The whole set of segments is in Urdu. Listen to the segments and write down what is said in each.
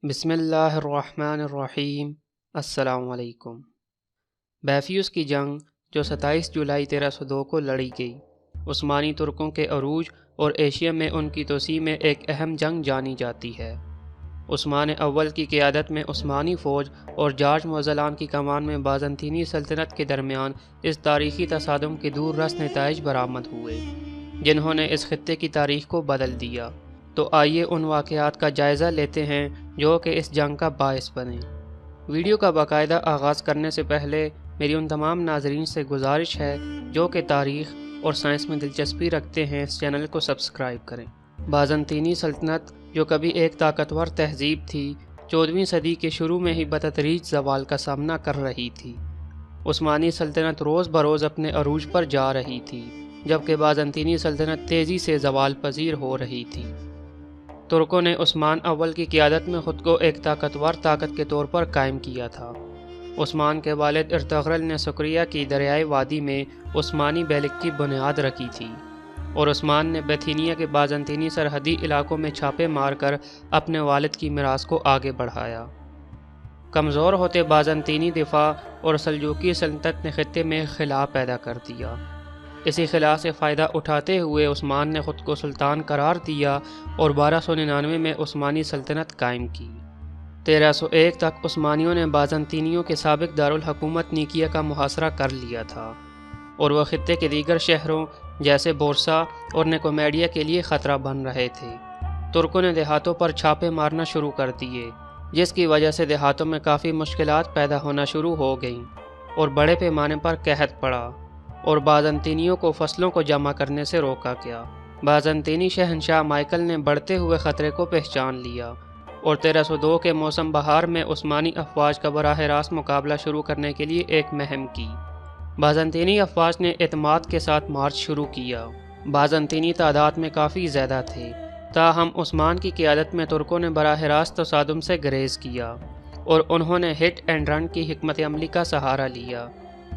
بسم اللہ الرحمن الرحیم۔ السلام علیکم۔ بیفیوس کی جنگ جو 27 جولائی 1302 کو لڑی گئی، عثمانی ترکوں کے عروج اور ایشیا میں ان کی توسیع میں ایک اہم جنگ جانی جاتی ہے۔ عثمان اول کی قیادت میں عثمانی فوج اور جارج موزلان کی کمان میں بازنطینی سلطنت کے درمیان اس تاریخی تصادم کے دور رس نتائج برآمد ہوئے جنہوں نے اس خطے کی تاریخ کو بدل دیا۔ تو آئیے ان واقعات کا جائزہ لیتے ہیں جو کہ اس جنگ کا باعث بنے۔ ویڈیو کا باقاعدہ آغاز کرنے سے پہلے میری ان تمام ناظرین سے گزارش ہے جو کہ تاریخ اور سائنس میں دلچسپی رکھتے ہیں، اس چینل کو سبسکرائب کریں۔ بازنطینی سلطنت جو کبھی ایک طاقتور تہذیب تھی، 14ویں صدی کے شروع میں ہی بتدریج زوال کا سامنا کر رہی تھی۔ عثمانی سلطنت روز بروز اپنے عروج پر جا رہی تھی، جبکہ بازنطینی سلطنت تیزی سے زوال پذیر ہو رہی تھی۔ ترکوں نے عثمان اول کی قیادت میں خود کو ایک طاقتور طاقت کے طور پر قائم کیا تھا۔ عثمان کے والد ارطغرل نے سکریہ کی دریائے وادی میں عثمانی بیلک کی بنیاد رکھی تھی اور عثمان نے بیتھینیا کے بازنطینی سرحدی علاقوں میں چھاپے مار کر اپنے والد کی میراث کو آگے بڑھایا۔ کمزور ہوتے بازنطینی دفاع اور سلجوقی سلطنت نے خطے میں خلا پیدا کر دیا۔ اسی خلا سے فائدہ اٹھاتے ہوئے عثمان نے خود کو سلطان قرار دیا اور 1299 میں عثمانی سلطنت قائم کی۔ 1301 تک عثمانیوں نے بازنطینیوں کے سابق دارالحکومت نیکیا کا محاصرہ کر لیا تھا اور وہ خطے کے دیگر شہروں جیسے بورسا اور نیکومیڈیا کے لیے خطرہ بن رہے تھے۔ ترکوں نے دیہاتوں پر چھاپے مارنا شروع کر دیے، جس کی وجہ سے دیہاتوں میں کافی مشکلات پیدا ہونا شروع ہو گئیں اور بڑے پیمانے پر قحط پڑا اور بازنطینیوں کو فصلوں کو جمع کرنے سے روکا گیا۔ بازنطینی شہنشاہ مائیکل نے بڑھتے ہوئے خطرے کو پہچان لیا اور 1302 کے موسم بہار میں عثمانی افواج کا براہ راست مقابلہ شروع کرنے کے لیے ایک مہم کی۔ بازنطینی افواج نے اعتماد کے ساتھ مارچ شروع کیا۔ بازنطینی تعداد میں کافی زیادہ تھے، تاہم عثمان کی قیادت میں ترکوں نے براہ راست تصادم سے گریز کیا اور انہوں نے ہٹ اینڈ رن کی حکمت عملی کا سہارا لیا،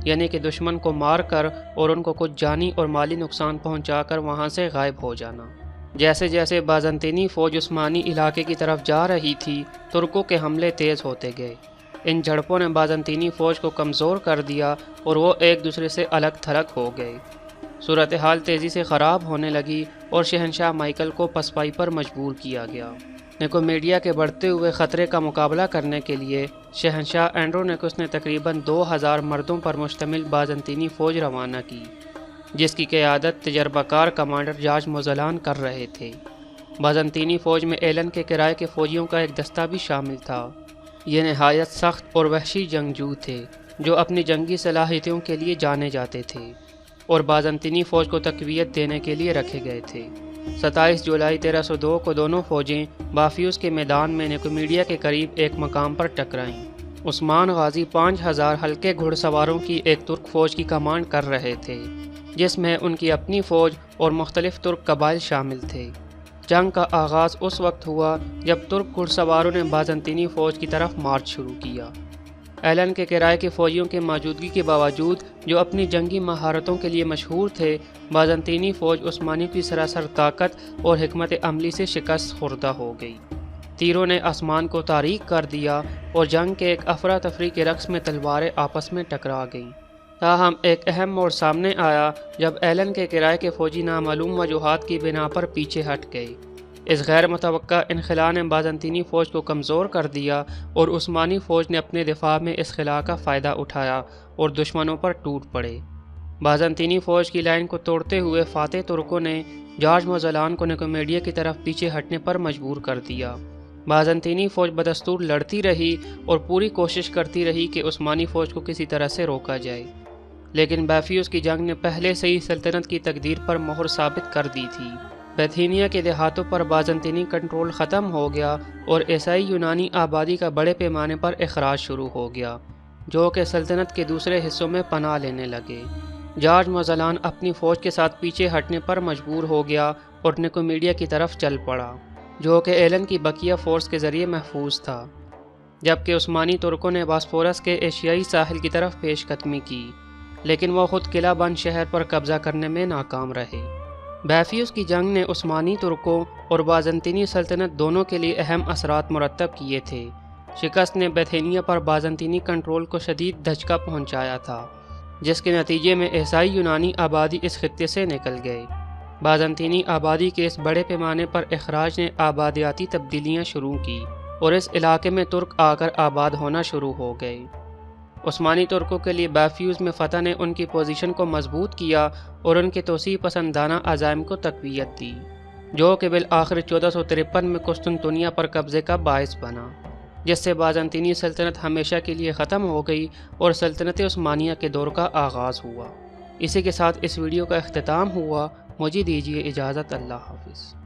یعنی کہ دشمن کو مار کر اور ان کو کچھ جانی اور مالی نقصان پہنچا کر وہاں سے غائب ہو جانا۔ جیسے جیسے بازنطینی فوج عثمانی علاقے کی طرف جا رہی تھی، ترکوں کے حملے تیز ہوتے گئے۔ ان جھڑپوں نے بازنطینی فوج کو کمزور کر دیا اور وہ ایک دوسرے سے الگ تھلگ ہو گئے۔ صورتحال تیزی سے خراب ہونے لگی اور شہنشاہ مائیکل کو پسپائی پر مجبور کیا گیا۔ نیکومیڈیا کے بڑھتے ہوئے خطرے کا مقابلہ کرنے کے لیے شہنشاہ اینڈرونیکس نے تقریباً 2000 مردوں پر مشتمل بازنطینی فوج روانہ کی، جس کی قیادت تجربہ کار کمانڈر جارج موزلان کر رہے تھے۔ بازنطینی فوج میں ایلن کے کرائے کے فوجیوں کا ایک دستہ بھی شامل تھا۔ یہ نہایت سخت اور وحشی جنگجو تھے جو اپنی جنگی صلاحیتوں کے لیے جانے جاتے تھے اور بازنطینی فوج کو تقویت دینے کے لیے رکھے گئے تھے۔ 27 جولائی 1302 کو دونوں فوجیں بافیوس کے میدان میں نیکومیڈیا کے قریب ایک مقام پر ٹکرائیں۔ عثمان غازی 5000 ہلکے گھڑ سواروں کی ایک ترک فوج کی کمانڈ کر رہے تھے، جس میں ان کی اپنی فوج اور مختلف ترک قبائل شامل تھے۔ جنگ کا آغاز اس وقت ہوا جب ترک گھڑ سواروں نے بازنطینی فوج کی طرف مارچ شروع کیا۔ ایلن کے کرائے کے فوجیوں کے موجودگی کے باوجود، جو اپنی جنگی مہارتوں کے لیے مشہور تھے، بازنطینی فوج عثمانیوں کی سراسر طاقت اور حکمت عملی سے شکست خوردہ ہو گئی۔ تیروں نے آسمان کو تاریک کر دیا اور جنگ کے ایک افراتفری کے رقص میں تلواریں آپس میں ٹکرا گئیں۔ تاہم ایک اہم موڑ سامنے آیا جب ایلن کے کرائے کے فوجی نامعلوم وجوہات کی بنا پر پیچھے ہٹ گئے۔ اس غیر متوقع انخلاء نے بازنطینی فوج کو کمزور کر دیا اور عثمانی فوج نے اپنے دفاع میں اس خلا کا فائدہ اٹھایا اور دشمنوں پر ٹوٹ پڑے۔ بازنطینی فوج کی لائن کو توڑتے ہوئے فاتح ترکوں نے جارج موزلان کو نیکومیڈیا کی طرف پیچھے ہٹنے پر مجبور کر دیا۔ بازنطینی فوج بدستور لڑتی رہی اور پوری کوشش کرتی رہی کہ عثمانی فوج کو کسی طرح سے روکا جائے، لیکن بیفیوس کی جنگ نے پہلے سے ہی سلطنت کی تقدیر پر مہر ثابت کر دی تھی۔ بیتھینیا کے دیہاتوں پر بازنطینی کنٹرول ختم ہو گیا اور عیسائی یونانی آبادی کا بڑے پیمانے پر اخراج شروع ہو گیا، جو کہ سلطنت کے دوسرے حصوں میں پناہ لینے لگے۔ جارج موزلان اپنی فوج کے ساتھ پیچھے ہٹنے پر مجبور ہو گیا اور نیکومیڈیا کی طرف چل پڑا، جو کہ ایلن کی بقیہ فورس کے ذریعے محفوظ تھا، جبکہ عثمانی ترکوں نے باسفورس کے ایشیائی ساحل کی طرف پیش قدمی کی، لیکن وہ خود قلعہ بند شہر پر قبضہ کرنے میں ناکام رہے۔ بیفیوس کی جنگ نے عثمانی ترکوں اور بازنطینی سلطنت دونوں کے لیے اہم اثرات مرتب کیے تھے۔ شکست نے بیتھینیا پر بازنطینی کنٹرول کو شدید دھچکا پہنچایا تھا، جس کے نتیجے میں عیسائی یونانی آبادی اس خطے سے نکل گئے۔ بازنطینی آبادی کے اس بڑے پیمانے پر اخراج نے آبادیاتی تبدیلیاں شروع کی اور اس علاقے میں ترک آ کر آباد ہونا شروع ہو گئے۔ عثمانی ترکوں کے لیے بیفیوس میں فتح نے ان کی پوزیشن کو مضبوط کیا اور ان کے توسیع پسندانہ عزائم کو تقویت دی، جو کہ بالآخر 1453 میں قسطنطنیہ پر قبضے کا باعث بنا، جس سے بازنطینی سلطنت ہمیشہ کے لیے ختم ہو گئی اور سلطنت عثمانیہ کے دور کا آغاز ہوا۔ اسی کے ساتھ اس ویڈیو کا اختتام ہوا۔ مجھے دیجیے اجازت۔ اللہ حافظ۔